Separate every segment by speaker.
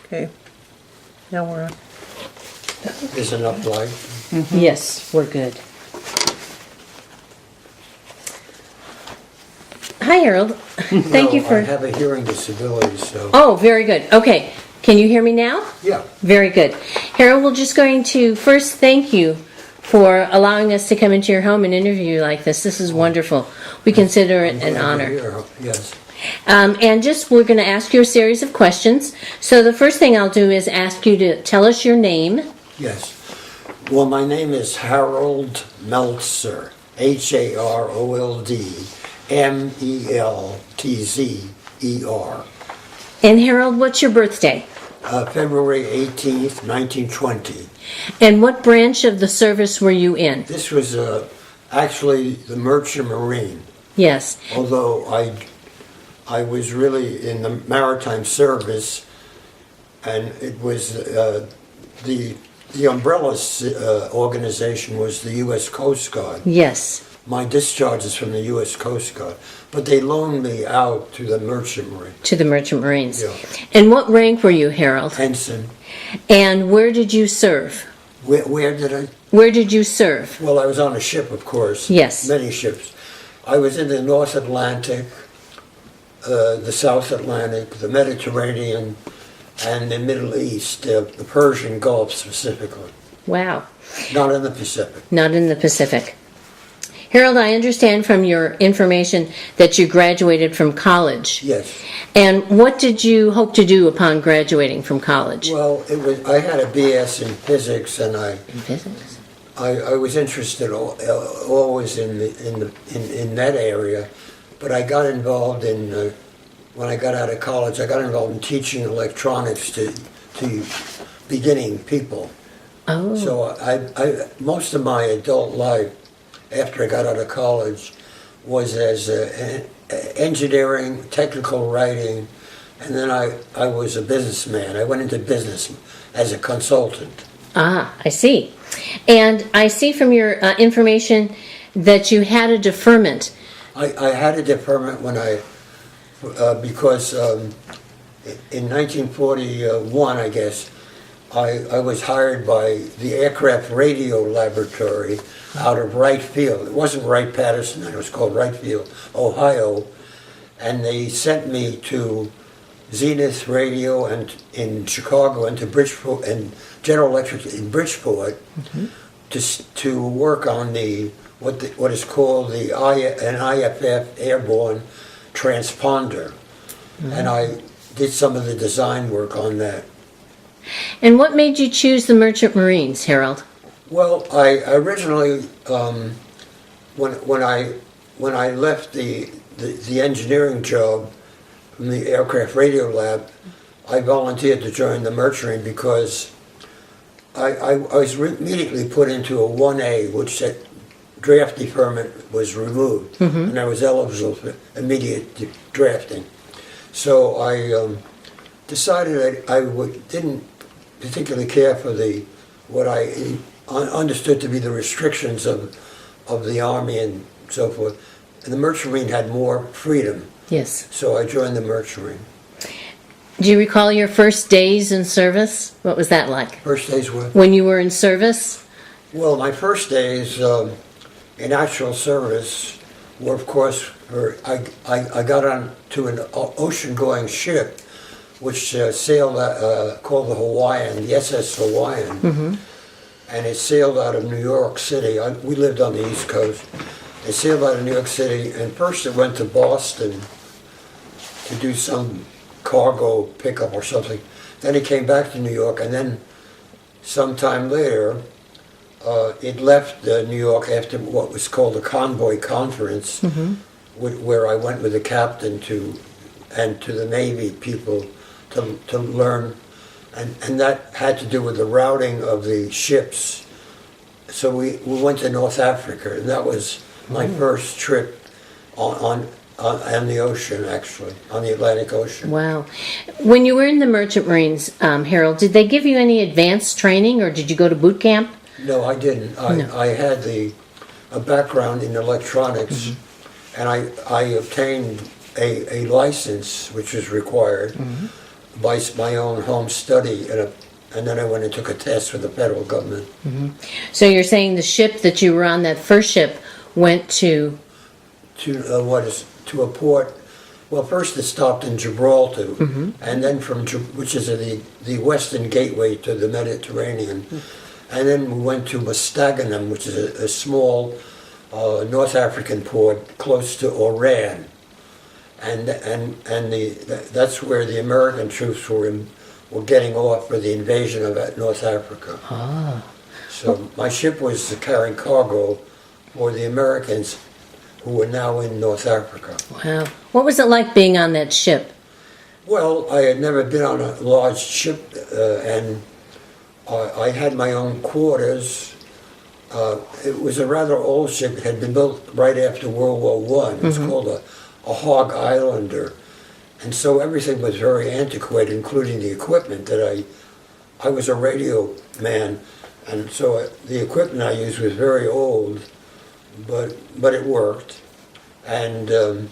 Speaker 1: Okay. Now we're on.
Speaker 2: Is enough light?
Speaker 3: Yes, we're good. Hi, Harold. Thank you
Speaker 2: No,
Speaker 3: for...
Speaker 2: I have a hearing disability, so.
Speaker 3: Oh, very good. Okay. Can you hear me now?
Speaker 2: Yeah.
Speaker 3: Very good. Harold, we're just going to first thank you for allowing us to come into your home and interview you like this. This is wonderful. We consider it an
Speaker 2: I'm
Speaker 3: honor.
Speaker 2: here, yes.
Speaker 3: And just, we're going to ask you a series of questions. So the first thing I'll do is ask you to tell us your name.
Speaker 2: Yes. Well, my name is Harold Meltzer. HAROLD MELTZER.
Speaker 3: And Harold, what's your birthday?
Speaker 2: February 18th, 1920.
Speaker 3: And what branch of the service were you in?
Speaker 2: This was actually the Merchant Marine,
Speaker 3: Yes.
Speaker 2: although I was really in the maritime service, and it was the umbrella organization was the U.S. Coast Guard.
Speaker 3: Yes.
Speaker 2: My discharge is from the U.S. Coast Guard, but they loaned me out to the Merchant Marine.
Speaker 3: To the Merchant Marines.
Speaker 2: Yeah.
Speaker 3: And what rank were you, Harold?
Speaker 2: Ensign.
Speaker 3: And where did you serve?
Speaker 2: Where did I?
Speaker 3: Where did you serve?
Speaker 2: Well, I was on a ship, of course.
Speaker 3: Yes.
Speaker 2: Many ships. I was in the North Atlantic, the South Atlantic, the Mediterranean, and the Middle East, the Persian Gulf specifically.
Speaker 3: Wow.
Speaker 2: Not in the Pacific.
Speaker 3: Not in the Pacific. Harold, I understand from your information that you graduated from college.
Speaker 2: Yes.
Speaker 3: And what did you hope to do upon graduating from college?
Speaker 2: Well, I had a BS in physics, and
Speaker 3: In physics.
Speaker 2: I was interested always in that area, but I got involved in when I got out of college. I got involved in teaching electronics to beginning people.
Speaker 3: Oh.
Speaker 2: So I most of my adult life, after I got out of college, was as engineering, technical writing, and then I was a businessman. I went into business as a consultant.
Speaker 3: Ah, I see. And I see from your information that you had a deferment.
Speaker 2: I had a deferment when because in 1941, I guess, I was hired by the Aircraft Radio Laboratory out of Wright Field. It wasn't Wright-Patterson, it was called Wright Field, Ohio. And they sent me to Zenith Radio and in Chicago and to Bridgeport and General Electric in Bridgeport to work on what is called an IFF airborne transponder. And I did some of the design work on that.
Speaker 3: And what made you choose the Merchant Marines, Harold?
Speaker 2: Well, I originally, when I left the engineering job from the aircraft radio lab, I volunteered to join the Merchant Marine because I was immediately put into a 1A, which said draft deferment was removed, and I was eligible for immediate drafting. So I decided I didn't particularly care for what I understood to be the restrictions of the Army and so forth. And the Merchant Marine had more freedom.
Speaker 3: Yes.
Speaker 2: So I joined the Merchant Marine.
Speaker 3: Do you recall your first days in service? What was that like?
Speaker 2: First days what?
Speaker 3: When you were in service?
Speaker 2: Well, my first days in actual service were, of course, I got on to an ocean-going ship, which sailed, called the Hawaiian, the SS Hawaiian, and it sailed out of New York City. We lived on the East Coast. It sailed out of New York City, and first it went to Boston to do some cargo pickup or something. Then it came back to New York, and then sometime later, it left New York after what was called a convoy conference, where I went with the captain to the Navy people to learn, and that had to do with the routing of the ships. So we went to North Africa, and that was my first trip on the ocean, actually, on the Atlantic Ocean.
Speaker 3: Wow. When you were in the Merchant Marines, Harold, did they give you any advanced training or did you go to boot camp?
Speaker 2: No, I didn't. I had a background in electronics, and I obtained a license, which was required, by my own home study, and then I went and took a test for the federal government.
Speaker 3: So you're saying the ship that you were on, that first ship, went to...
Speaker 2: To a port. Well, first it stopped in Gibraltar, and then which is the western gateway to the Mediterranean, and then we went to Mostaganem, which is a small North African port close to Oran, and that's where the American troops were getting off for the invasion of North Africa.
Speaker 3: Ah.
Speaker 2: So my ship was carrying cargo for the Americans who were now in North Africa.
Speaker 3: Wow. What was it like being on that ship?
Speaker 2: Well, I had never been on a large ship, and I had my own quarters. It was a rather old ship. It had been built right after World War I. It was called a Hog Islander. And so everything was very antiquated, including the equipment that I was a radio man, and so the equipment I used was very old, but it worked. And the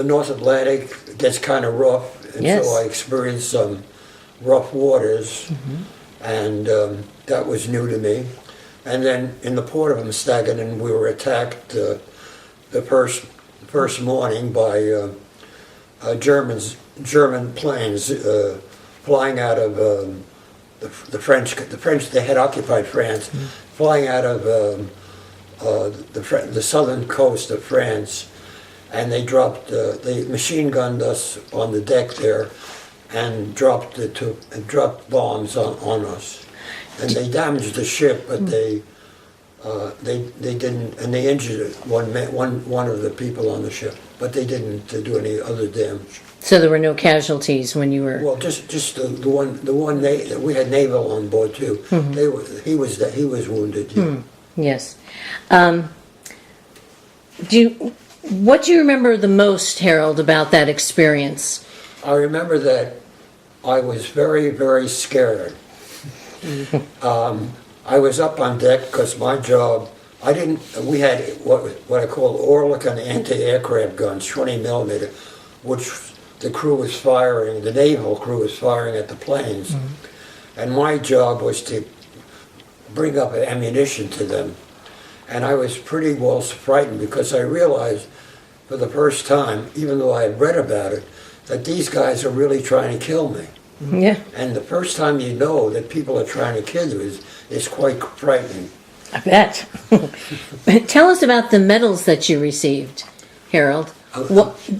Speaker 2: North Atlantic gets kind of rough, and
Speaker 3: Yes.
Speaker 2: so I experienced some rough waters, and that was new to me. And then in the port of Mostaganem, we were attacked the first morning by German planes flying out of the French. They had occupied France, flying out of the southern coast of France, and they machine gunned us on the deck there, and dropped bombs on us, and they damaged the ship, but they didn't, and they injured one of the people on the ship, but they didn't do any other damage.
Speaker 3: So there were no casualties when you were...
Speaker 2: Well, just the one we had naval on board too. He was wounded. Yeah.
Speaker 3: Yes. What do you remember the most, Harold, about that experience?
Speaker 2: I remember that I was very, very scared. I was up on deck because my job, we had what I call Oerlikon anti-aircraft guns, 20 millimeter, which the naval crew was firing at the planes. And my job was to bring up ammunition to them. And I was pretty well frightened because I realized for the first time, even though I had read about it, that these guys are really trying to kill me.
Speaker 3: Yeah,
Speaker 2: And the first time you know that people are trying to kill you is quite frightening.
Speaker 3: I bet. Tell us about the medals that you received, Harold.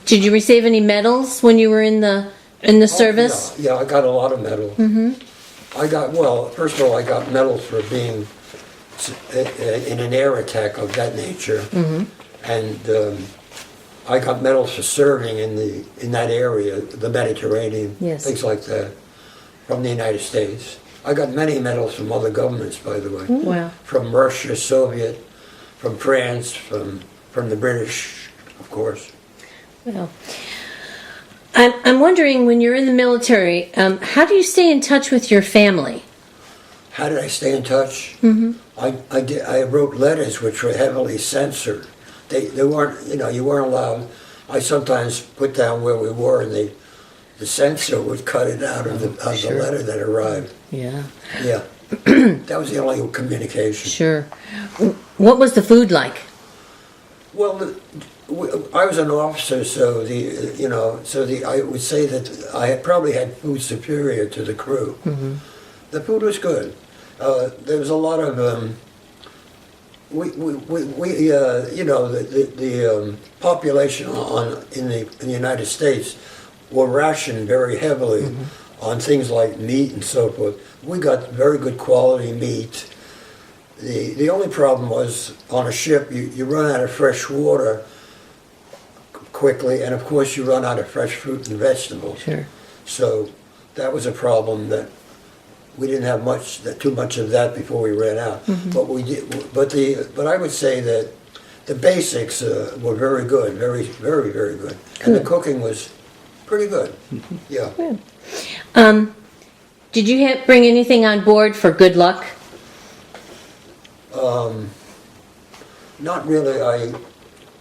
Speaker 3: Did you receive any medals when you were in the service?
Speaker 2: Yeah, I got a lot of medals. First of all, I got medals for being in an air attack of that nature, and I got medals for serving in that area, the Mediterranean,
Speaker 3: Yes.
Speaker 2: things like that, from the United States. I got many medals from other governments, by the way.
Speaker 3: Wow.
Speaker 2: From Russia, Soviet, from France, from the British, of course.
Speaker 3: Well, I'm wondering, when you're in the military, how do you stay in touch with your family?
Speaker 2: How did I stay in touch? I wrote letters which were heavily censored. They weren't, you weren't allowed. I sometimes put down where we were, and the censor would cut it out of the letter that arrived.
Speaker 3: Yeah.
Speaker 2: Yeah, that was the only communication.
Speaker 3: Sure. What was the food like?
Speaker 2: Well, I was an officer, so I would say that I had probably had food superior to the crew. The food was good. There was a lot of the population in the United States were rationed very heavily on things like meat and so forth. We got very good quality meat. The only problem was on a ship you run out of fresh water quickly, and of course you run out of fresh fruit and vegetables.
Speaker 3: Sure.
Speaker 2: So that was a problem that we didn't have too much of that before we ran out. But we did. But I would say that the basics were very good, very, very, very good, and the cooking was pretty good. Yeah.
Speaker 3: Good. Did you bring anything on board for good luck?
Speaker 2: Not really.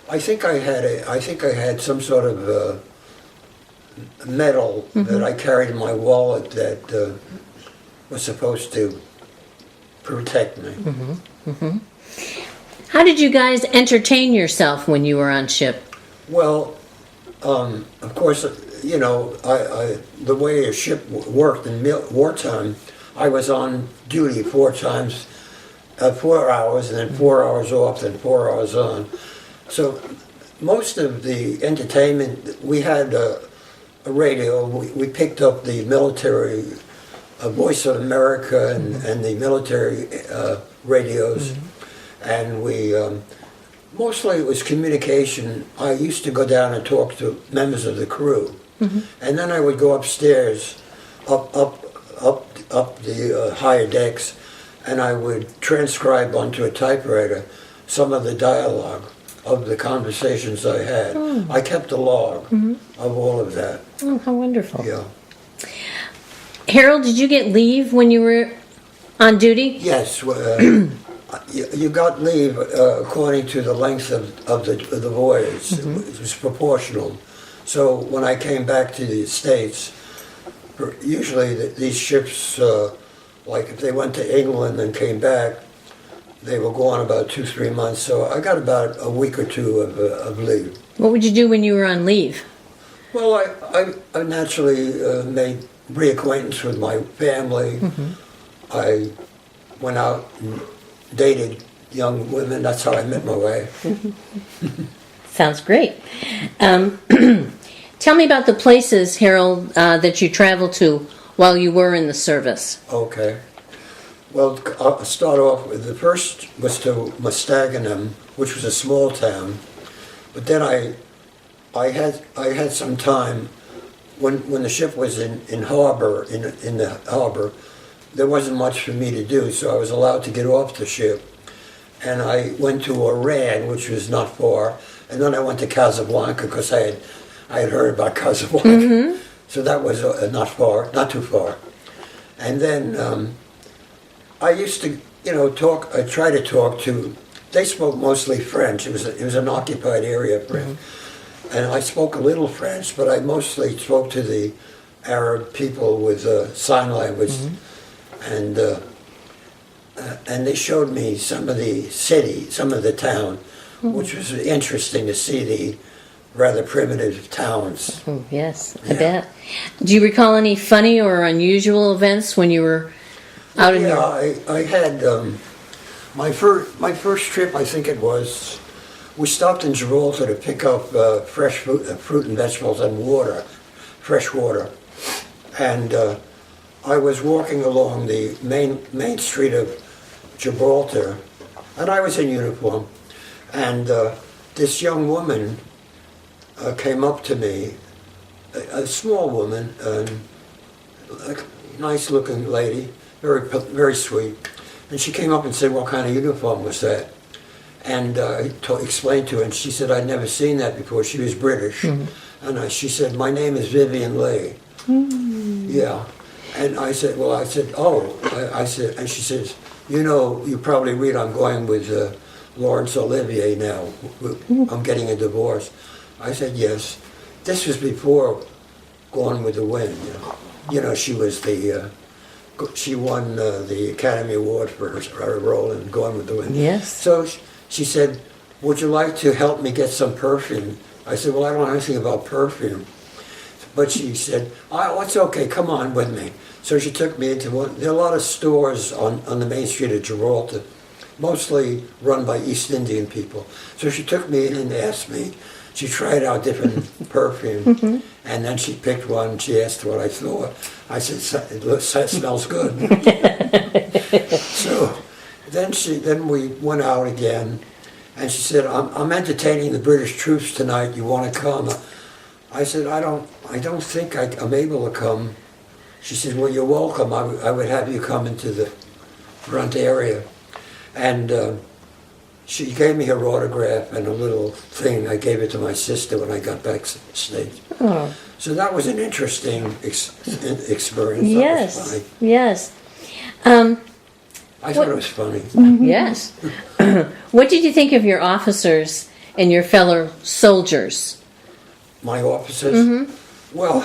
Speaker 2: I think I had some sort of medal that I carried in my wallet that was supposed to protect me.
Speaker 3: How did you guys entertain yourself when you were on ship?
Speaker 2: Well, of course, you know, the way a ship worked in wartime, I was on duty 4 times, 4 hours, and then 4 hours off, then 4 hours on. So most of the entertainment, we had a radio. We picked up the military, Voice of America, and the military radios, and we mostly it was communication. I used to go down and talk to members of the crew, and then I would go upstairs, up the higher decks, and I would transcribe onto a typewriter some of the dialogue of the conversations I had. I kept a log of all of that.
Speaker 3: Oh, how wonderful.
Speaker 2: Yeah.
Speaker 3: Harold, did you get leave when you were on duty?
Speaker 2: Yes. You got leave according to the length of the voyage. It was proportional. So when I came back to the States, usually these ships, like if they went to England and came back, they were gone about 2-3 months. So I got about a week or 2 of leave.
Speaker 3: What would you do when you were on leave?
Speaker 2: Well, I naturally made reacquaintance with my family. I went out and dated young women. That's how I met my wife.
Speaker 3: Sounds great. Tell me about the places, Harold, that you traveled to while you were in the service.
Speaker 2: Okay. Well, I'll start off with the first was to Mustaganem, which was a small town. But then I had some time when the ship was in harbor, in the harbor. There wasn't much for me to do, so I was allowed to get off the ship. And I went to Oran, which was not far, and then I went to Casablanca because I had heard about Casablanca. So that was not far, not too far. And then I used to, talk. I tried to talk to. They spoke mostly French. It was an occupied area, French, and I spoke a little French, but I mostly spoke to the Arab people with sign language, and they showed me some of the city, some of the town, which was interesting to see the rather primitive towns.
Speaker 3: Oh, yes, I bet. Do you recall any funny or unusual events when you were out in your...
Speaker 2: I had my first trip. I think it was. We stopped in Gibraltar to pick up fresh fruit and vegetables and water, fresh water, and I was walking along the main street of Gibraltar, and I was in uniform, and this young woman came up to me, a small woman, a nice-looking lady, very sweet, and she came up and said, "What kind of uniform was that?" And I explained to her, and she said, "I'd never seen that before." She was British, and she said, "My name is Vivian Leigh." Yeah, and I said, "Oh," I said, and she says, "You probably read I'm going with Laurence Olivier now. I'm getting a divorce." I said, "Yes." This was before Gone with the Wind. She was she won the Academy Award for her role in Gone with the Wind.
Speaker 3: Yes.
Speaker 2: So she said, "Would you like to help me get some perfume?" I said, "Well, I don't know anything about perfume." But she said, "Oh, it's okay, come on with me." So she took me into one. There are a lot of stores on the main street of Gibraltar, mostly run by East Indian people. So she took me in and asked me. She tried out different perfume, and then she picked one. She asked what I thought. I said, "It smells good." So then we went out again, and she said, I'm entertaining the British troops tonight. You want to come?" I said, I don't think I'm able to come." She said, "Well, you're welcome. I would have you come into the front area." And she gave me her autograph and a little thing. I gave it to my sister when I got back to the States.
Speaker 3: Oh.
Speaker 2: So that was an interesting experience.
Speaker 3: Yes,
Speaker 2: That was funny.
Speaker 3: yes.
Speaker 2: I thought it was funny.
Speaker 3: Yes. What did you think of your officers and your fellow soldiers?
Speaker 2: My officers, Well,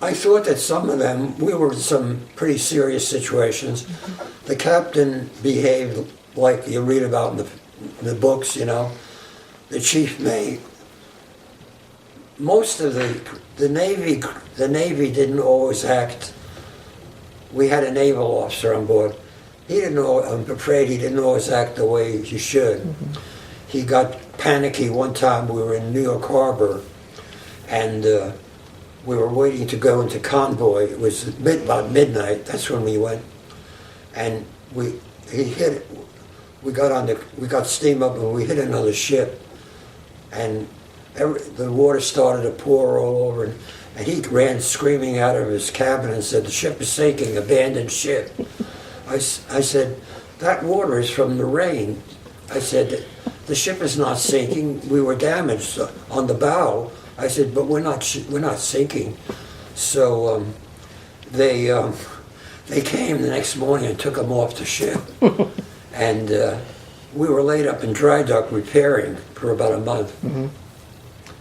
Speaker 2: I thought that some of them, we were in some pretty serious situations. The captain behaved like you read about in the books, you know. The chief mate. Most of the Navy didn't always act. We had a naval officer on board. He didn't know, I'm afraid he didn't always act the way he should. He got panicky one time. We were in New York Harbor, and we were waiting to go into convoy. It was about midnight. That's when we went, and we got steam up, and we hit another ship, and the water started to pour all over, and he ran screaming out of his cabin and said, "The ship is sinking, abandoned ship." I said, "That water is from the rain." I said, "The ship is not sinking. We were damaged on the bow." I said, "But we're not sinking." So they came the next morning and took them off the ship, and we were laid up in dry dock repairing for about a month.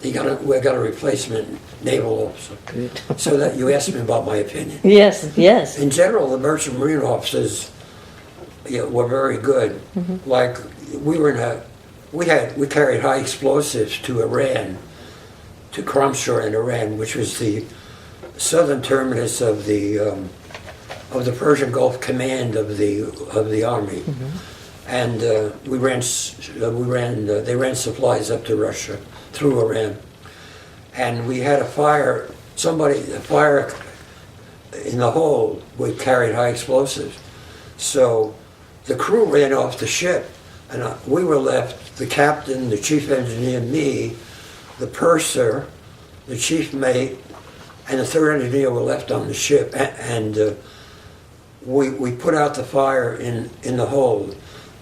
Speaker 2: We got a replacement naval officer.
Speaker 3: Good.
Speaker 2: So that you asked me about my opinion.
Speaker 3: Yes, yes.
Speaker 2: In general, the merchant marine officers, were very good. Like we carried high explosives to Iran, to Kromshar in Iran, which was the southern terminus of the Persian Gulf Command of the army, and they ran supplies up to Russia through Iran, and we had a fire in the hold. We carried high explosives, so the crew ran off the ship, and we were left, the captain, the chief engineer, me, the purser, the chief mate, and the third engineer were left on the ship, and we put out the fire in the hold.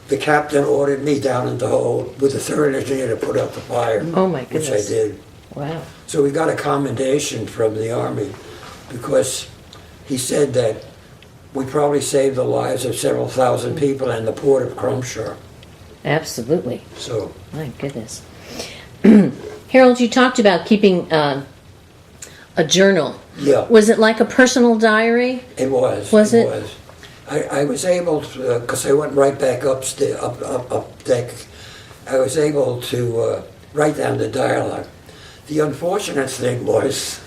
Speaker 2: The captain ordered me down in the hold with the third engineer to put out the fire.
Speaker 3: Oh my goodness.
Speaker 2: Which I did.
Speaker 3: Wow.
Speaker 2: So we got a commendation from the Army because he said that we probably saved the lives of several thousand people in the port of Kromshar.
Speaker 3: Absolutely.
Speaker 2: So,
Speaker 3: My goodness. Harold, you talked about keeping a journal.
Speaker 2: yeah,
Speaker 3: Was it like a personal diary?
Speaker 2: it was.
Speaker 3: Was it?
Speaker 2: Was. I was able to, because I went right back up deck, I was able to write down the dialogue. The unfortunate thing was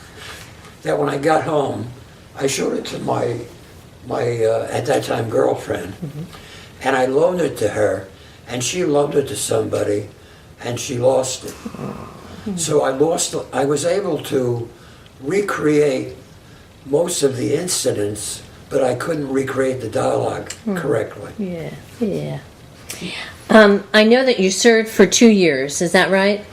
Speaker 2: that when I got home, I showed it to my at that time girlfriend, and I loaned it to her, and she loaned it to somebody, and she lost it. So I was able to recreate most of the incidents, but I couldn't recreate the dialogue correctly.
Speaker 3: Yeah, yeah. I know that you served for 2 years, is that right?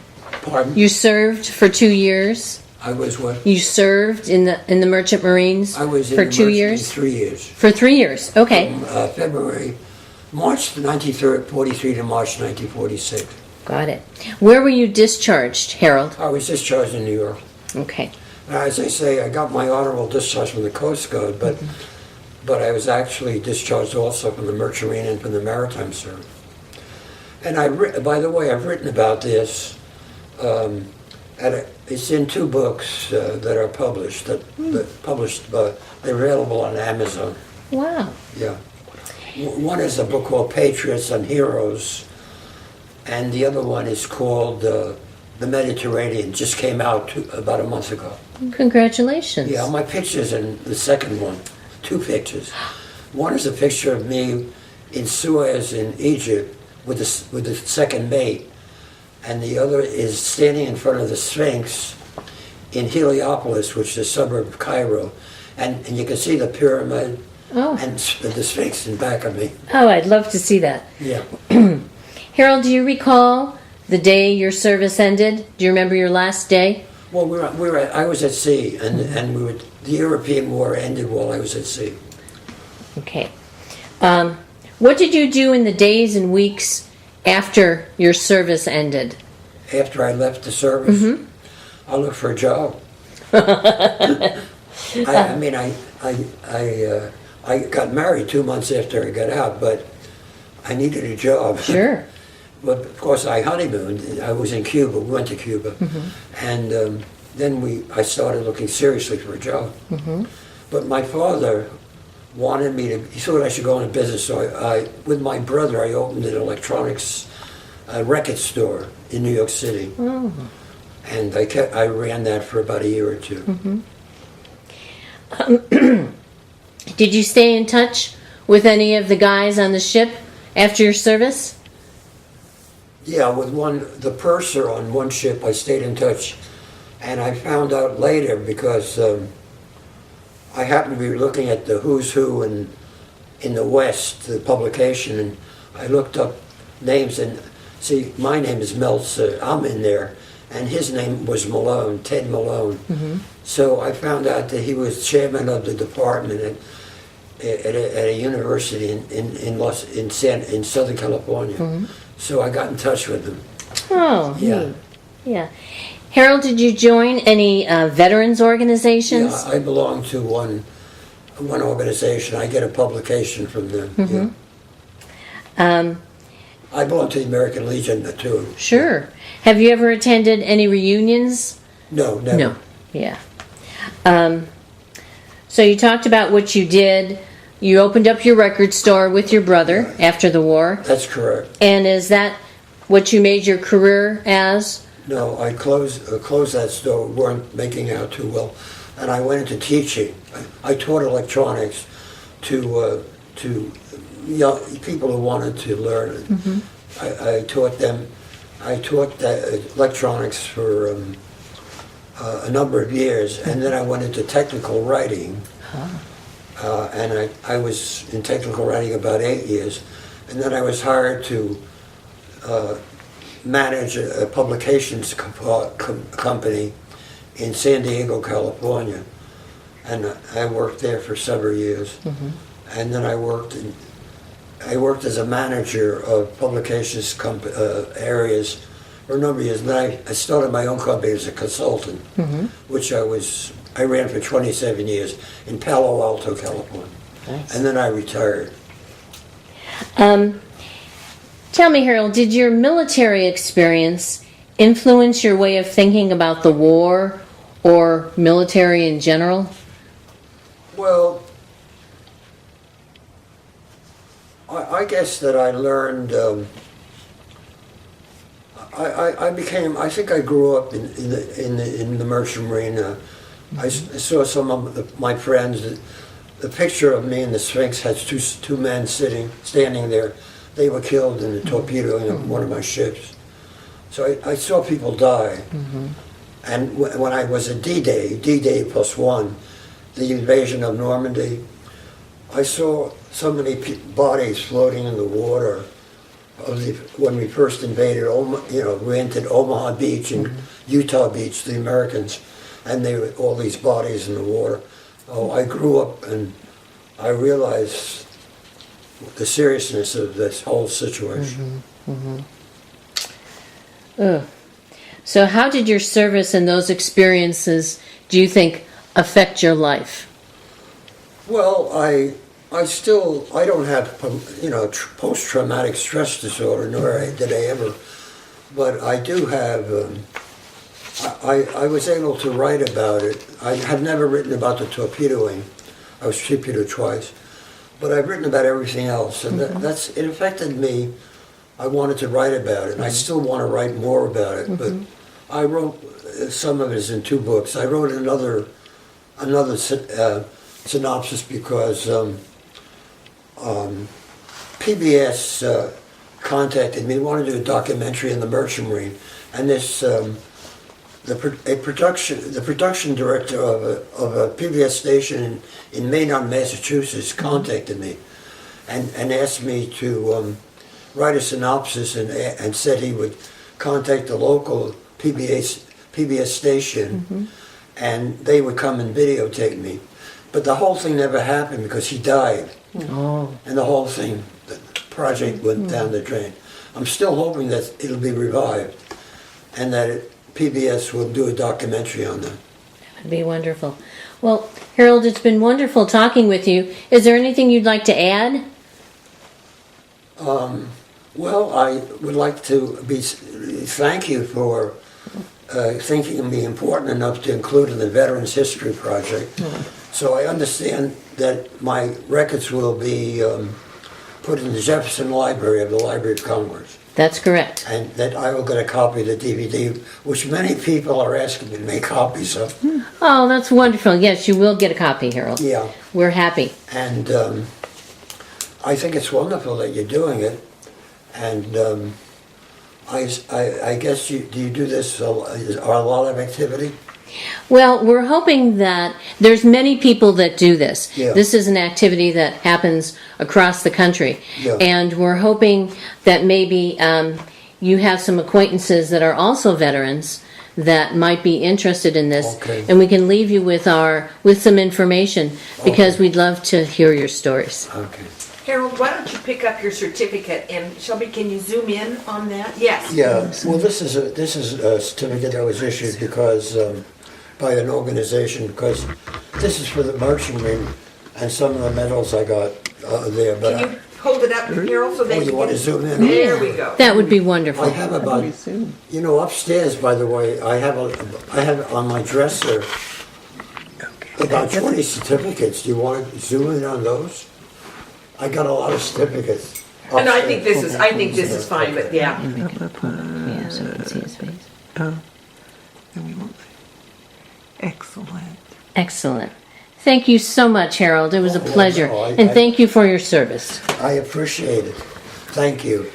Speaker 2: Pardon?
Speaker 3: You served for 2 years?
Speaker 2: I was what?
Speaker 3: You served in the Merchant Marines
Speaker 2: I was in
Speaker 3: for
Speaker 2: the
Speaker 3: 2
Speaker 2: merchant
Speaker 3: years?
Speaker 2: 3 years.
Speaker 3: For 3 years, okay.
Speaker 2: From March 1943 to March 1946.
Speaker 3: Got it. Where were you discharged, Harold?
Speaker 2: I was discharged in New York.
Speaker 3: Okay.
Speaker 2: As I say, I got my honorable discharge from the Coast Guard, but I was actually discharged also from the Merchant Marine and from the Maritime Service. And by the way, I've written about this. It's in 2 books that are published. They're available on Amazon.
Speaker 3: Wow.
Speaker 2: Yeah. One is a book called Patriots and Heroes, and the other one is called The Mediterranean. Just came out about a month ago.
Speaker 3: Congratulations.
Speaker 2: Yeah, my picture's in the second one. 2 pictures. One is a picture of me in Suez in Egypt with the second mate, and the other is standing in front of the Sphinx in Heliopolis, which is a suburb of Cairo, and you can see the pyramid and the Sphinx in back of me.
Speaker 3: Oh, I'd love to see that.
Speaker 2: Yeah.
Speaker 3: Harold, do you recall the day your service ended? Do you remember your last day?
Speaker 2: Well, I was at sea, and the European War ended while I was at sea.
Speaker 3: Okay. What did you do in the days and weeks after your service ended?
Speaker 2: After I left the service, I looked for a job. I got married 2 months after I got out, but I needed a job.
Speaker 3: Sure.
Speaker 2: But of course, I honeymooned. I was in Cuba. We went to Cuba, and then I started looking seriously for a job. But my father wanted me to, he thought I should go into business, so with my brother, I opened an electronics record store in New York City. And I ran that for about a year or two.
Speaker 3: Did you stay in touch with any of the guys on the ship after your service?
Speaker 2: Yeah, with the purser on one ship, I stayed in touch. And I found out later because I happened to be looking at the Who's Who in the West, the publication, and I looked up names, and see, my name is Meltzer, I'm in there, and his name was Malone, Ted Malone. So I found out that he was chairman of the department at a university in Southern California. So I got in touch with him.
Speaker 3: Oh,
Speaker 2: Yeah.
Speaker 3: neat. Yeah. Harold, did you join any veterans organizations?
Speaker 2: Yeah, I belong to one organization. I get a publication from them. Yeah. I belong to the American Legion too.
Speaker 3: Sure. Have you ever attended any reunions?
Speaker 2: No, never.
Speaker 3: No. Yeah. So you talked about what you did. You opened up your record store with your brother after the war.
Speaker 2: That's correct.
Speaker 3: And is that what you made your career as?
Speaker 2: No, I closed that store. We weren't making out too well, and I went into teaching. I taught electronics to young people who wanted to learn it. I taught them. I taught electronics for a number of years, and then I went into technical writing. And I was in technical writing about 8 years, and then I was hired to manage a publications company in San Diego, California, and I worked there for several years. And then I worked as a manager of publications areas for a number of years. And then I started my own company as a consultant, which I ran for 27 years in Palo Alto, California.
Speaker 3: Nice.
Speaker 2: And then I retired.
Speaker 3: Tell me, Harold, did your military experience influence your way of thinking about the war or military in general?
Speaker 2: Well, I guess that I learned. I think I grew up in the Merchant Marine. I saw some of my friends. The picture of me and the Sphinx has two men standing there. They were killed in the torpedoing of one of my ships. So I saw people die. And when I was at D-Day plus one, the invasion of Normandy, I saw so many bodies floating in the water. When we first invaded, we entered Omaha Beach and Utah Beach, the Americans, and they were all these bodies in the water. Oh, I grew up and I realized the seriousness of this whole situation.
Speaker 3: So how did your service and those experiences, do you think, affect your life?
Speaker 2: Well, I don't have, post-traumatic stress disorder, nor did I ever, but I do have, I was able to write about it. I have never written about the torpedoing. I was torpedoed twice. But I've written about everything else, and it affected me. I wanted to write about it, and I still want to write more about it, but I wrote, some of it is in 2 books. I wrote another synopsis because PBS contacted me, wanted to do a documentary on the Merchant Marine, and this the production director of a PBS station in Maynard, Massachusetts, contacted me and asked me to write a synopsis and said he would contact the local PBS station and they would come and videotape me. But the whole thing never happened because he died.
Speaker 3: Oh.
Speaker 2: And the whole thing, the project went down the drain. I'm still hoping that it'll be revived and that PBS will do a documentary on that.
Speaker 3: That would be wonderful. Well, Harold, it's been wonderful talking with you. Is there anything you'd like to add?
Speaker 2: Well, I would like to thank you for thinking me important enough to include in the Veterans History Project. So I understand that my records will be put in the Jefferson Library of the Library of Congress,
Speaker 3: That's correct.
Speaker 2: and that I will get a copy of the DVD, which many people are asking me to make copies of.
Speaker 3: Oh, that's wonderful. Yes, you will get a copy, Harold.
Speaker 2: Yeah,
Speaker 3: We're happy.
Speaker 2: and I think it's wonderful that you're doing it, and I guess do you do this, are a lot of activity?
Speaker 3: Well, we're hoping that there's many people that do this.
Speaker 2: Yeah.
Speaker 3: This is an activity that happens across the country.
Speaker 2: Yeah.
Speaker 3: And we're hoping that maybe you have some acquaintances that are also veterans that might be interested in this.
Speaker 2: Okay.
Speaker 3: And we can leave you with some information because we'd love to hear your stories.
Speaker 2: Okay.
Speaker 4: Harold, why don't you pick up your certificate, and Shelby, can you zoom in on that? Yes.
Speaker 2: Yeah, well, this is a certificate that was issued because, by an organization, because this is for the merchantmen and some of the medals I got there, but
Speaker 4: Can you hold it up, Harold, so they
Speaker 2: oh,
Speaker 4: can
Speaker 2: you want to
Speaker 4: get
Speaker 2: zoom in?
Speaker 4: There we go.
Speaker 3: That would be
Speaker 2: I
Speaker 3: wonderful.
Speaker 2: have about, you know, upstairs, by the way, I have on my dresser about 20 certificates. Do you want to zoom in on those? I got a lot of certificates.
Speaker 4: And I think this is fine, but yeah.
Speaker 3: Yeah, so we can see his face.
Speaker 1: Then we won't see. Excellent.
Speaker 3: Excellent. Thank you so much, Harold. It was a
Speaker 2: Oh,
Speaker 3: pleasure.
Speaker 2: no,
Speaker 3: And thank you for your service.
Speaker 2: I appreciate it. Thank you.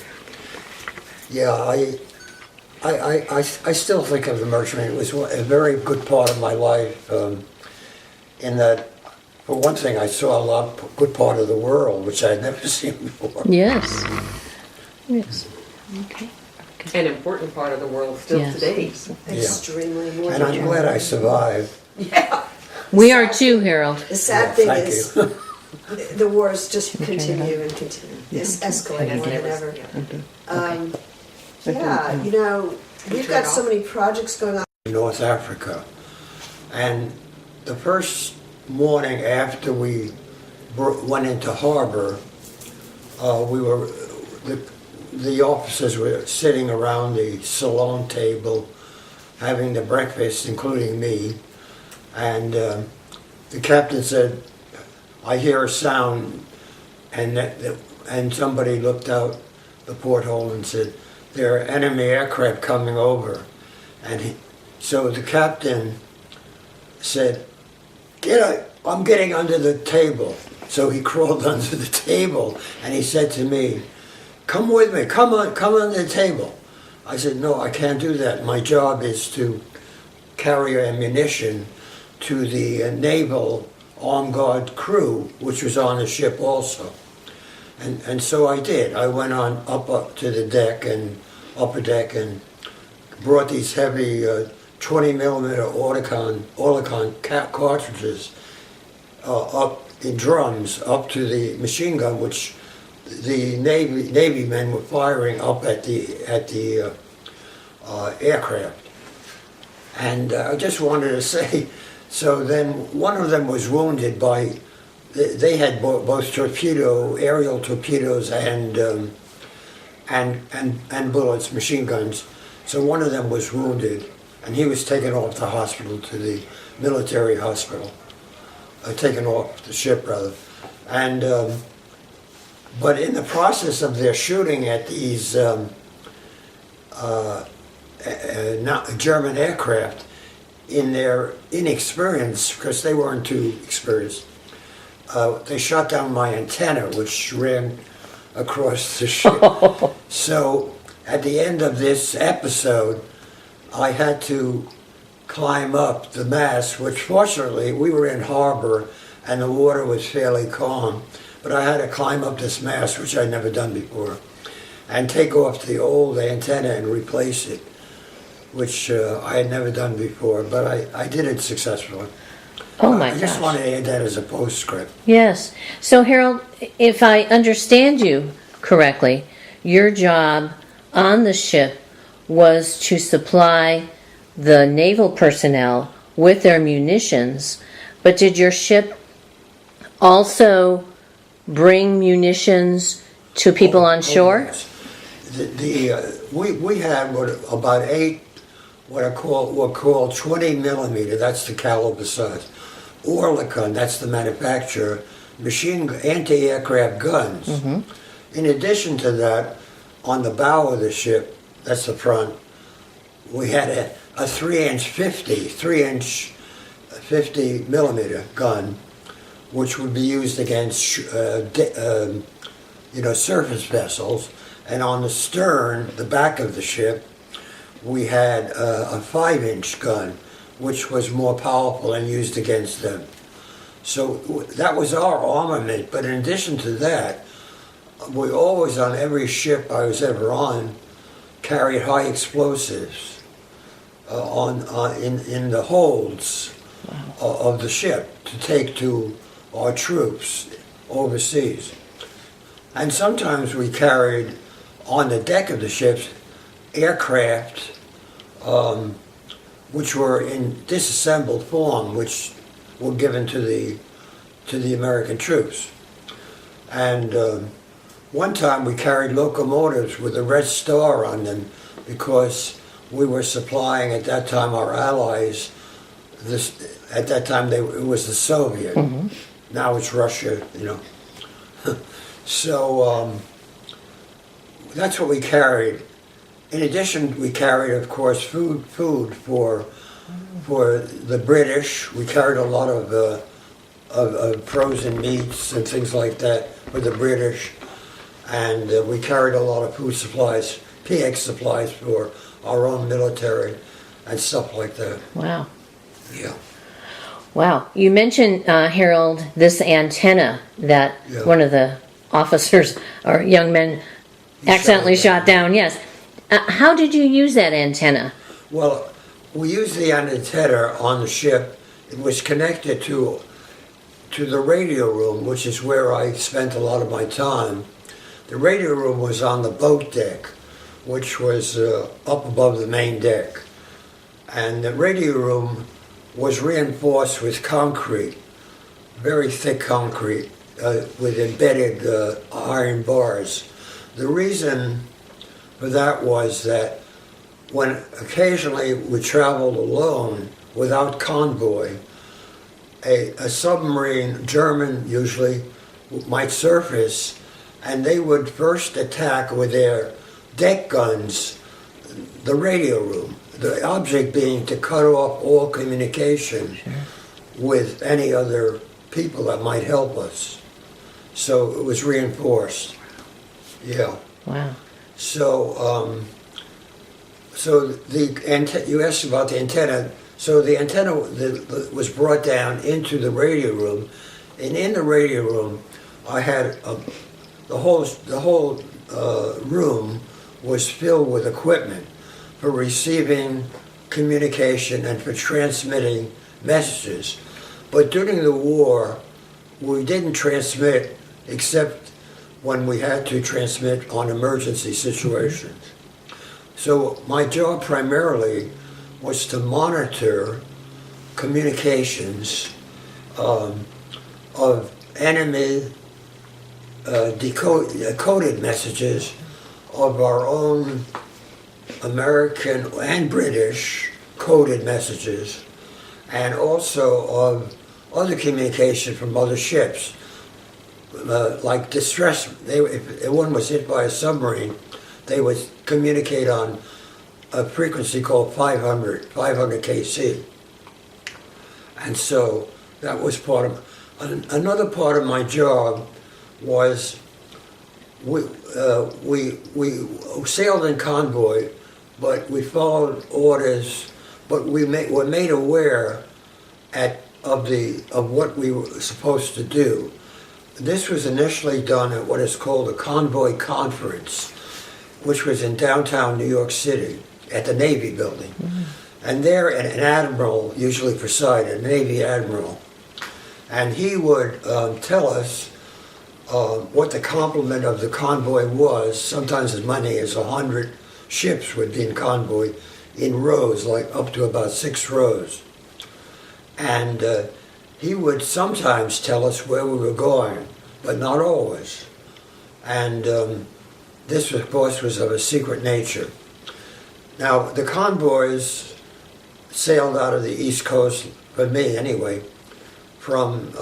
Speaker 2: Yeah, I still think of the merchantman. It was a very good part of my life. In that, for one thing, I saw a good part of the world, which I'd never seen before.
Speaker 3: Yes. Yes. Okay.
Speaker 4: An important part of the world still
Speaker 3: Yes.
Speaker 4: today.
Speaker 5: Extremely more
Speaker 2: And I'm glad I survived.
Speaker 4: Yeah.
Speaker 3: We are too, Harold.
Speaker 5: The sad thing
Speaker 2: Thank
Speaker 5: is,
Speaker 2: you.
Speaker 5: the wars just continue and continue. It's escalating more than ever. Yeah, you know, we've got so many projects going on.
Speaker 2: North Africa. And the first morning after we went into harbor, the officers were sitting around the salon table having the breakfast, including me. And the captain said, I hear a sound, and somebody looked out the porthole and said, there are enemy aircraft coming over. And so the captain said, I'm getting under the table. So he crawled under the table and he said to me, come with me, come under the table. I said, no, I can't do that. My job is to carry ammunition to the naval armed guard crew, which was on the ship also. And so I did. I went on up to the deck and upper deck and brought these heavy 20 millimeter Oerlikon cartridges up in drums up to the machine gun, which the Navy men were firing up at the aircraft. And I just wanted to say, so then one of them was wounded by, they had both aerial torpedoes and bullets, machine guns. So one of them was wounded, and he was taken off the hospital to the military hospital, taken off the ship rather. And but in the process of their shooting at these German aircraft, in their inexperience, because they weren't too experienced, they shot down my antenna, which ran across the ship. So at the end of this episode, I had to climb up the mast, which fortunately we were in harbor and the water was fairly calm, but I had to climb up this mast, which I'd never done before, and take off the old antenna and replace it, which I had never done before, but I did it successfully.
Speaker 3: Oh my
Speaker 2: I just
Speaker 3: gosh.
Speaker 2: want to add that as a postscript.
Speaker 3: Yes. So, Harold, if I understand you correctly, your job on the ship was to supply the naval personnel with their munitions, but did your ship also bring munitions to people on shore?
Speaker 2: Yes. We had about 8 were called 20 millimeter, that's the caliber size. Oerlikon, that's the manufacturer, anti-aircraft guns. In addition to that, on the bow of the ship, that's the front, we had a 3-inch 50 millimeter gun, which would be used against surface vessels. And on the stern, the back of the ship, we had a 5-inch gun, which was more powerful and used against them. So that was our armament. But in addition to that, we always, on every ship I was ever on, carried high explosives in the holds of the ship to take to our troops overseas. And sometimes we carried on the deck of the ships aircraft which were in disassembled form, which were given to the American troops. And one time we carried locomotives with a red star on them because we were supplying at that time our allies. At that time it was the Soviet. Now it's Russia, So that's what we carried. In addition, we carried, of course, food for the British. We carried a lot of frozen meats and things like that for the British, and we carried a lot of food supplies, PX supplies for our own military and stuff like that.
Speaker 3: Wow.
Speaker 2: Yeah.
Speaker 3: Wow. You mentioned, Harold, this antenna that one of the officers or young men accidentally shot down. Yes. How did you use that antenna?
Speaker 2: Well, we used the antenna on the ship. It was connected to the radio room, which is where I spent a lot of my time. The radio room was on the boat deck, which was up above the main deck. And the radio room was reinforced with concrete, very thick concrete, with embedded iron bars. The reason for that was that when occasionally we traveled alone without convoy, a submarine, German usually, might surface, and they would first attack with their deck guns the radio room, the object being to cut off all communication with any other people that might help us. So it was reinforced. Yeah.
Speaker 3: Wow.
Speaker 2: So, you asked about the antenna. So the antenna was brought down into the radio room, and in the radio room, I had the whole room was filled with equipment for receiving communication and for transmitting messages. But during the war, we didn't transmit except when we had to transmit on emergency situations. So my job primarily was to monitor communications of enemy coded messages of our own American and British coded messages, and also of other communication from other ships. Like distress, if one was hit by a submarine, they would communicate on a frequency called 500 kc. And so that was part of, another part of my job was we sailed in convoy, but we followed orders, but we were made aware of what we were supposed to do. This was initially done at what is called a convoy conference, which was in downtown New York City at the Navy building. And there an admiral usually presided, a Navy admiral, and he would tell us what the complement of the convoy was. Sometimes as many as 100 ships would be in convoy in rows, like up to about 6 rows. And he would sometimes tell us where we were going, but not always. And this, of course, was of a secret nature. Now, the convoys sailed out of the East Coast, for me anyway, from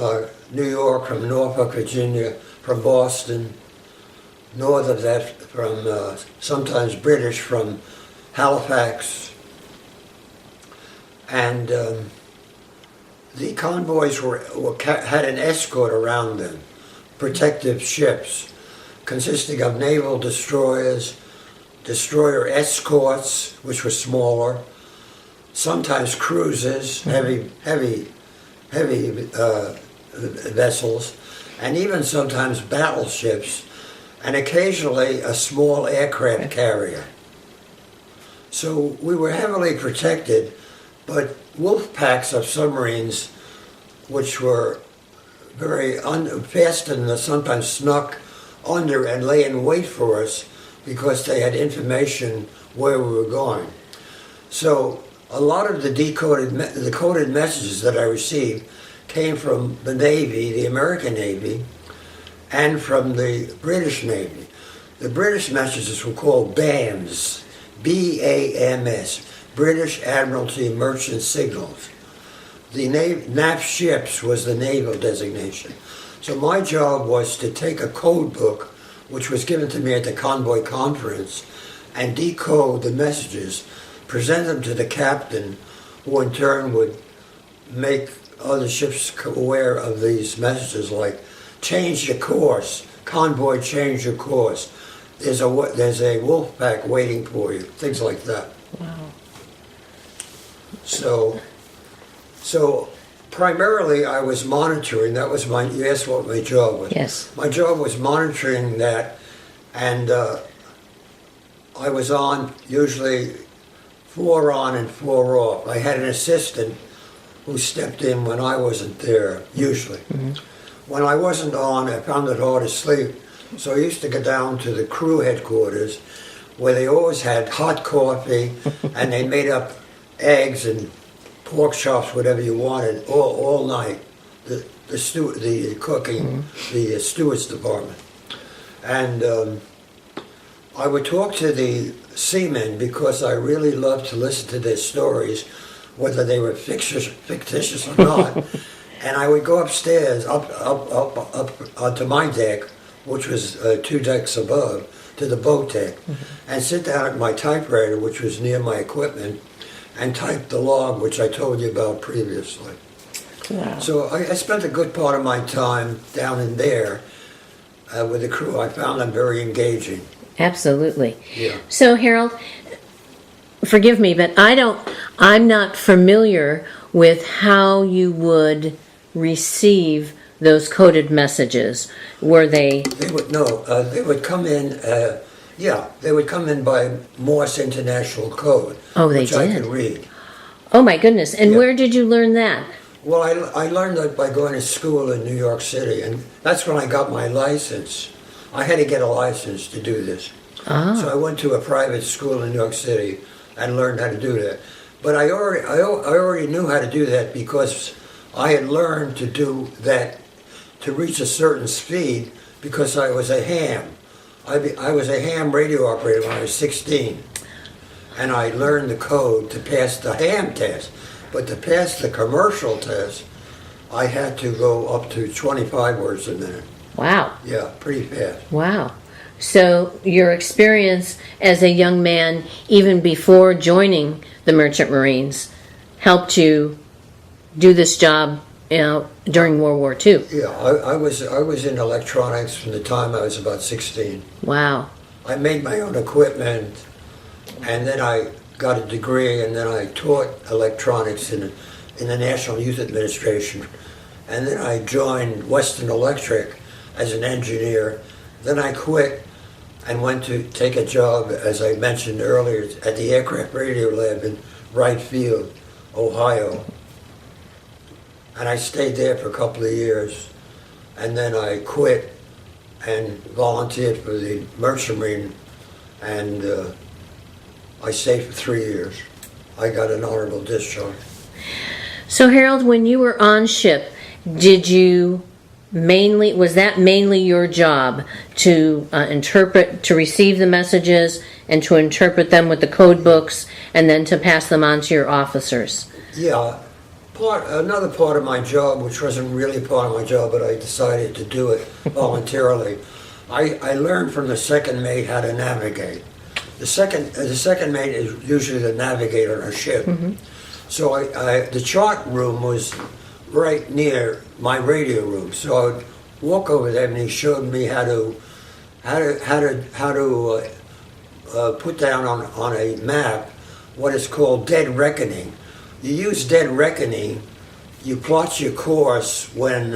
Speaker 2: New York, from Norfolk, Virginia, from Boston, north of that from sometimes British, from Halifax. And the convoys had an escort around them, protective ships, consisting of naval destroyers, destroyer escorts, which were smaller, sometimes cruisers, heavy vessels, and even sometimes battleships, and occasionally a small aircraft carrier. So we were heavily protected, but wolf packs of submarines, which were very fast and sometimes snuck under and lay in wait for us because they had information where we were going. So a lot of the coded messages that I received came from the Navy, the American Navy, and from the British Navy. The British messages were called BAMS, B-A-M-S, British Admiralty Merchant Signals. The NAF ships was the naval designation. So my job was to take a code book, which was given to me at the convoy conference, and decode the messages, present them to the captain, who in turn would make other ships aware of these messages like, change your course, convoy change your course, there's a wolf pack waiting for you, things like that.
Speaker 3: Wow.
Speaker 2: So primarily I was monitoring, that was you asked what my job was.
Speaker 3: Yes.
Speaker 2: My job was monitoring that, and I was on usually 4 on and 4 off. I had an assistant who stepped in when I wasn't there, usually. Mm-hmm. When I wasn't on, I found it hard to sleep, so I used to go down to the crew headquarters where they always had hot coffee and they made up eggs and pork chops, whatever you wanted, all night. The cooking, the stewards department. And I would talk to the seamen because I really loved to listen to their stories, whether they were fictitious or not. And I would go upstairs, up onto my deck, which was 2 decks above, to the boat deck, and sit down at my typewriter, which was near my equipment, and type the log, which I told you about previously.
Speaker 3: Wow.
Speaker 2: So I spent a good part of my time down in there with the crew. I found them very engaging.
Speaker 3: Absolutely.
Speaker 2: Yeah.
Speaker 3: So Harold, forgive me, but I'm not familiar with how you would receive those coded messages. Were they?
Speaker 2: They would come in. They would come in by Morse International Code.
Speaker 3: Oh, they
Speaker 2: which I
Speaker 3: did?
Speaker 2: could read.
Speaker 3: Oh my goodness! And
Speaker 2: Yeah.
Speaker 3: where did you learn that?
Speaker 2: Well, I learned that by going to school in New York City, and that's when I got my license. I had to get a license to do this.
Speaker 3: Ah.
Speaker 2: So I went to a private school in New York City and learned how to do that. But I already knew how to do that because I had learned to do that to reach a certain speed because I was a ham. I was a ham radio operator when I was 16. And I learned the code to pass the ham test. But to pass the commercial test, I had to go up to 25 words a minute.
Speaker 3: Wow.
Speaker 2: Yeah, pretty fast.
Speaker 3: Wow. So your experience as a young man, even before joining the Merchant Marines, helped you do this job, during World War II.
Speaker 2: Yeah, I was in electronics from the time I was about 16.
Speaker 3: Wow.
Speaker 2: I made my own equipment, and then I got a degree, and then I taught electronics in the National Youth Administration. And then I joined Western Electric as an engineer. Then I quit and went to take a job, as I mentioned earlier, at the Aircraft Radio Lab in Wright Field, Ohio. And I stayed there for a couple of years. And then I quit and volunteered for the Merchant Marine, and I stayed for 3 years. I got an honorable discharge.
Speaker 3: So Harold, when you were on ship, was that mainly your job to interpret, to receive the messages and to interpret them with the code books and then to pass them on to your officers.
Speaker 2: Yeah. Another part of my job, which wasn't really part of my job, but I decided to do it voluntarily. I learned from the second mate how to navigate. The second mate is usually the navigator on a ship. So the chart room was right near my radio room. So I would walk over there, and he showed me how to put down on a map what is called dead reckoning. You use dead reckoning. You plot your course when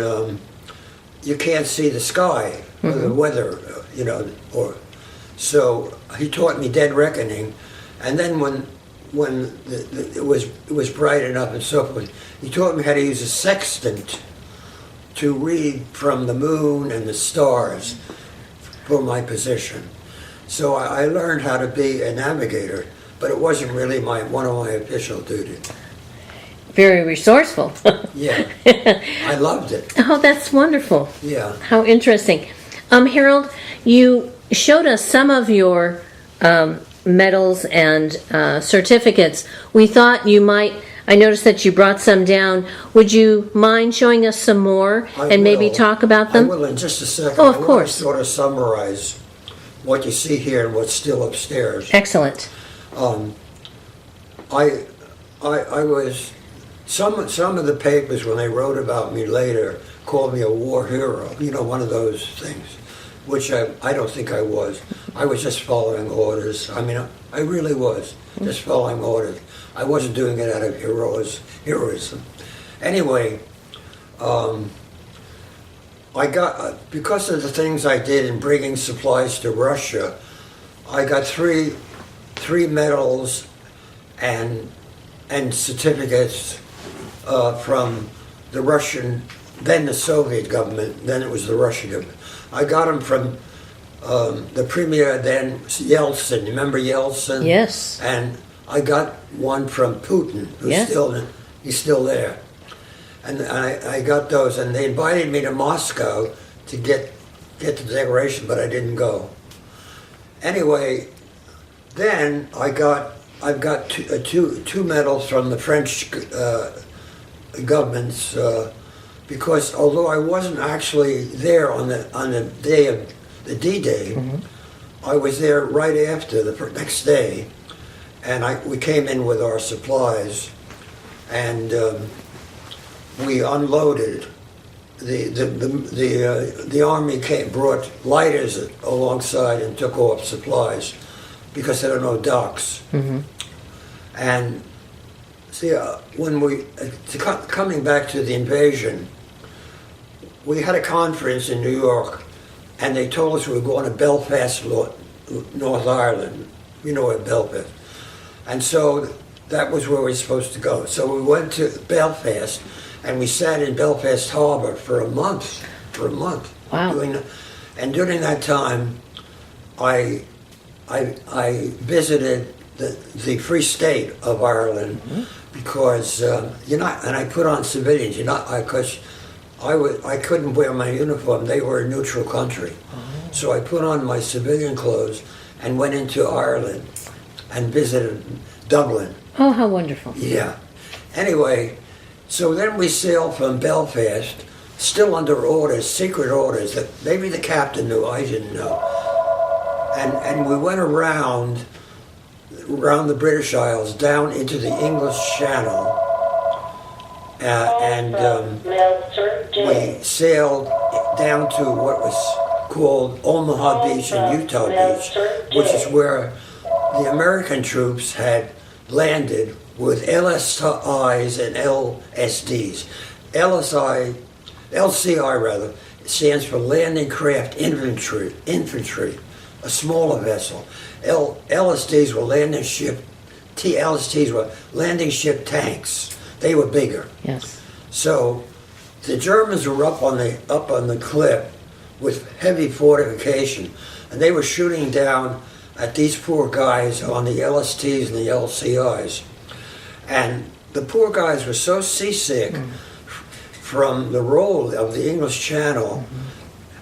Speaker 2: you can't see the sky or the weather, So he taught me dead reckoning, and then when it was bright enough and so forth, he taught me how to use a sextant to read from the moon and the stars for my position. So I learned how to be a navigator, but it wasn't really one of my official duties.
Speaker 3: Very resourceful.
Speaker 2: Yeah, I loved it.
Speaker 3: Oh, that's wonderful.
Speaker 2: Yeah.
Speaker 3: How interesting. Harold, you showed us some of your medals and certificates. We thought you might, I noticed that you brought some down. Would you mind showing us some more and maybe
Speaker 2: will.
Speaker 3: talk about them?
Speaker 2: I will in just a second.
Speaker 3: Oh, of course.
Speaker 2: I want to sort of summarize what you see here and what's still upstairs.
Speaker 3: Excellent.
Speaker 2: I was some of the papers when they wrote about me later called me a war hero. One of those things, which I don't think I was. I was just following orders. I mean, I really was just following orders. I wasn't doing it out of heroism. Anyway, I got because of the things I did in bringing supplies to Russia, I got three medals and certificates from the Russian, then the Soviet government, then it was the Russian government. I got them from the premier then, Yeltsin. Remember Yeltsin?
Speaker 3: Yes.
Speaker 2: And I got one from Putin, who's he's still there. And I got those, and they invited me to Moscow to get the decoration, but I didn't go. Anyway, then I've got two medals from the French governments because although I wasn't actually there on the day of the D-Day, I was there right after the next day, and we came in with our supplies, and we unloaded. The army brought lighters alongside and took off supplies because there are no docks. And see, when coming back to the invasion, we had a conference in New York, and they told us we were going to Belfast, North Ireland. You know where Belfast. And so that was where we were supposed to go. So we went to Belfast, and we sat in Belfast Harbor for a month.
Speaker 3: Wow.
Speaker 2: And during that time, I visited the Free State of Ireland because and I put on civilians, because I couldn't wear my uniform. They were a neutral country, so I put on my civilian clothes and went into Ireland and visited Dublin.
Speaker 3: Oh, how wonderful.
Speaker 2: Yeah. Anyway, so then we sailed from Belfast, still under orders, secret orders that maybe the captain knew, I didn't know. And we went around the British Isles down into the English Channel, and we sailed down to what was called Omaha Beach and Utah Beach, which is where the American troops had landed with LSIs and LSDs. LCI rather, stands for Landing Craft Infantry, a smaller vessel. LSDs were landing ship, LSTs were landing ship tanks. They were bigger.
Speaker 3: Yes.
Speaker 2: So the Germans were up on the cliff with heavy fortification, and they were shooting down at these poor guys on the LSTs and the LCIs. And the poor guys were so seasick from the roll of the English Channel.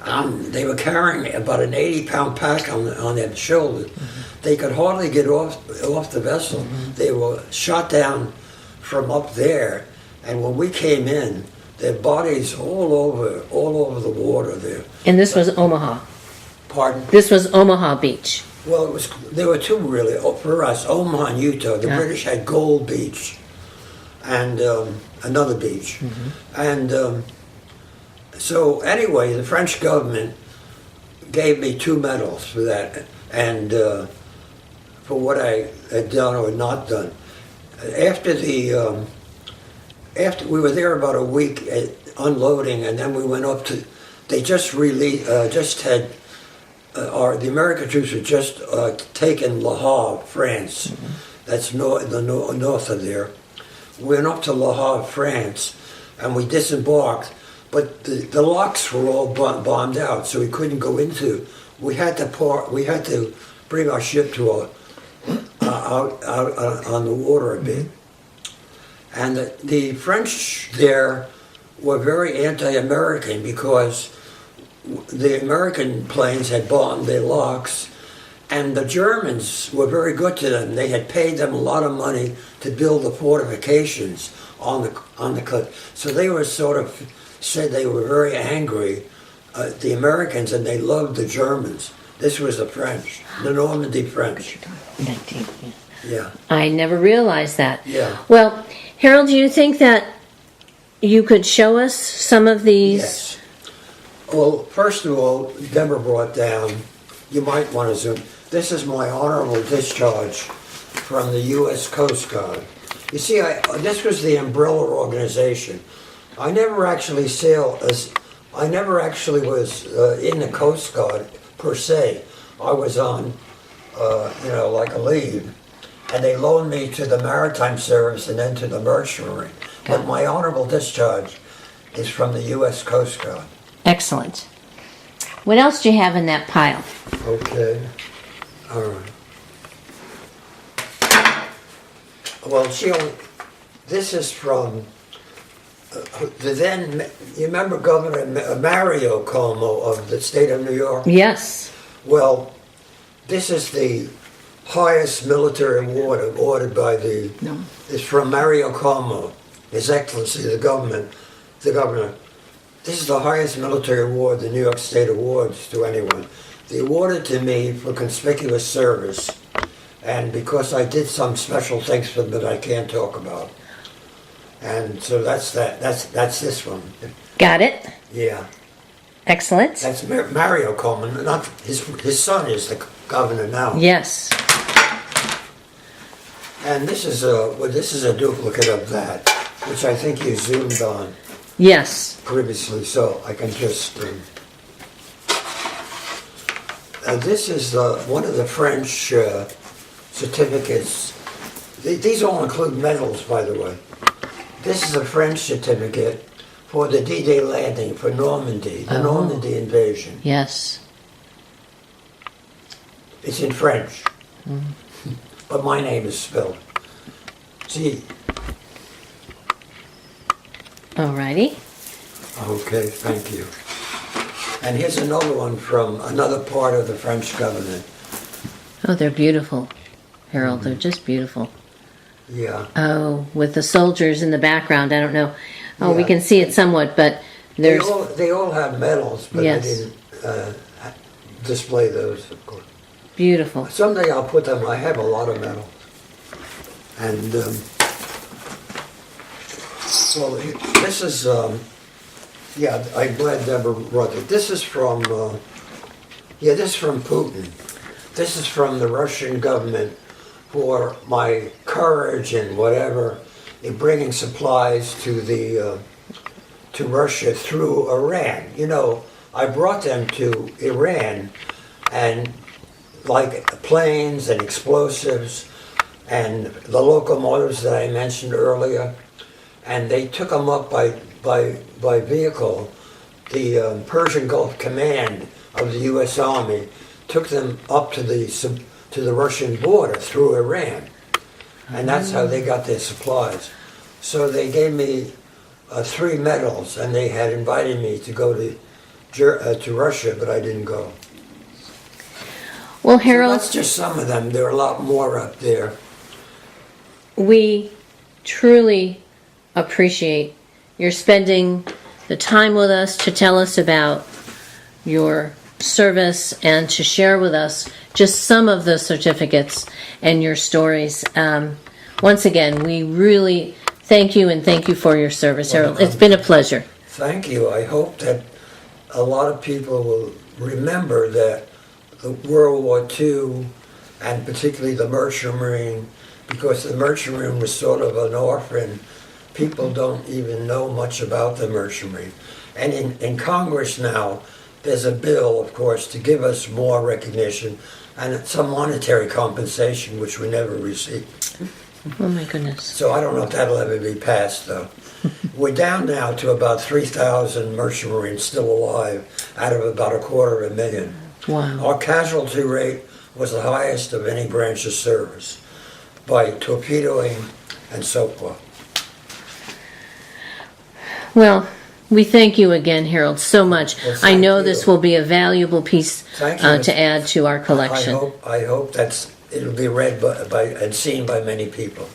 Speaker 2: They were carrying about an 80-pound pack on their shoulders. they could hardly get off the vessel. They were shot down from up there, and when we came in, their bodies all over the water there.
Speaker 3: And this was Omaha.
Speaker 2: Pardon?
Speaker 3: This was Omaha Beach.
Speaker 2: Well, there were two really for us. Omaha and Utah. The
Speaker 3: Yeah.
Speaker 2: British had Gold Beach, and another beach, and so anyway, the French government gave me 2 medals for that, and for what I had done or not done. After we were there about a week at unloading, and then we went up to. They just had. The American troops had just taken Le Havre, France. That's north of there. We went up to Le Havre, France, and we disembarked. But the locks were all bombed out, so we couldn't go into. We had to bring our ship to out on the water a bit. And the French there were very anti-American because the American planes had bombed their locks, and the Germans were very good to them. They had paid them a lot of money to build the fortifications on the cliff. So they were sort of said they were very angry, the Americans, and they loved the Germans. This was the French, the Normandy French.
Speaker 3: 19.
Speaker 2: Yeah.
Speaker 3: I never realized that.
Speaker 2: Yeah.
Speaker 3: Well, Harold, do you think that you could show us some of these?
Speaker 2: Yes. Well, first of all, Deborah brought down, you might want to zoom, this is my honorable discharge from the U.S. Coast Guard. You see, this was the umbrella organization. I never actually was in the Coast Guard per se. I was on, like a leave. And they loaned me to the Maritime Service and then to the Merchant Marine. But my honorable discharge is from the U.S. Coast Guard.
Speaker 3: Excellent. What else do you have in that pile?
Speaker 2: Okay. All right. Well, this is from you remember Governor Mario Cuomo of the state of New York?
Speaker 3: Yes.
Speaker 2: Well, this is the highest military award awarded by it's from Mario Cuomo, His Excellency, the governor. This is the highest military award the New York State awards to anyone. They awarded to me for conspicuous service, and because I did some special things for them that I can't talk about. And so that's that. That's this one.
Speaker 3: Got it.
Speaker 2: Yeah.
Speaker 3: Excellent.
Speaker 2: That's Mario Cuomo. Not his son is the governor now.
Speaker 3: Yes.
Speaker 2: And this is a duplicate of that, which I think you zoomed on
Speaker 3: Yes.
Speaker 2: previously, so I can just. This is one of the French certificates. These all include medals, by the way. This is a French certificate for the D-Day landing for Normandy, the Normandy invasion.
Speaker 3: Yes.
Speaker 2: It's in French, but my name is spelled. See.
Speaker 3: Alrighty.
Speaker 2: Okay, thank you. And here's another one from another part of the French government.
Speaker 3: Oh, they're beautiful, Harold. They're just beautiful.
Speaker 2: Yeah.
Speaker 3: Oh, with the soldiers in the background. I don't know. Oh, we
Speaker 2: Yeah.
Speaker 3: can see it somewhat, but there's.
Speaker 2: They all have medals, but
Speaker 3: Yes.
Speaker 2: I didn't display those, of course.
Speaker 3: Beautiful.
Speaker 2: Someday I'll put them. I have a lot of medals. And this is I'm glad Deborah brought it. This is from this is from Putin. This is from the Russian government for my courage and whatever in bringing supplies to Russia through Iran. You know, I brought them to Iran, and like planes and explosives and the locomotives that I mentioned earlier, and they took them up by vehicle. The Persian Gulf Command of the U.S. Army took them up to the Russian border through Iran, and that's how they got their supplies. So they gave me 3 medals, and they had invited me to go to Russia, but I didn't go.
Speaker 3: Well,
Speaker 2: So
Speaker 3: Harold,
Speaker 2: that's just some of them. There are a lot more up there.
Speaker 3: we truly appreciate your spending the time with us to tell us about your service and to share with us just some of the certificates and your stories. Once again, we really thank you and thank you for your service, Harold. It's been a pleasure.
Speaker 2: Thank you. I hope that a lot of people will remember that the World War II, and particularly the Merchant Marine, because the Merchant Marine was sort of an orphan. People don't even know much about the Merchant Marine. And in Congress now, there's a bill, of course, to give us more recognition and some monetary compensation, which we never received.
Speaker 3: Oh my goodness.
Speaker 2: So I don't know if that'll ever be passed, though. We're down now to about 3,000 Merchant Marines still alive out of about 250,000.
Speaker 3: Wow.
Speaker 2: Our casualty rate was the highest of any branch of service by torpedoing and so forth.
Speaker 3: Well, we thank you again, Harold, so much.
Speaker 2: Well,
Speaker 3: I
Speaker 2: thank
Speaker 3: know
Speaker 2: you.
Speaker 3: this will be a valuable piece
Speaker 2: Thank you.
Speaker 3: to add to our collection.
Speaker 2: I hope it'll be read by and seen by many people.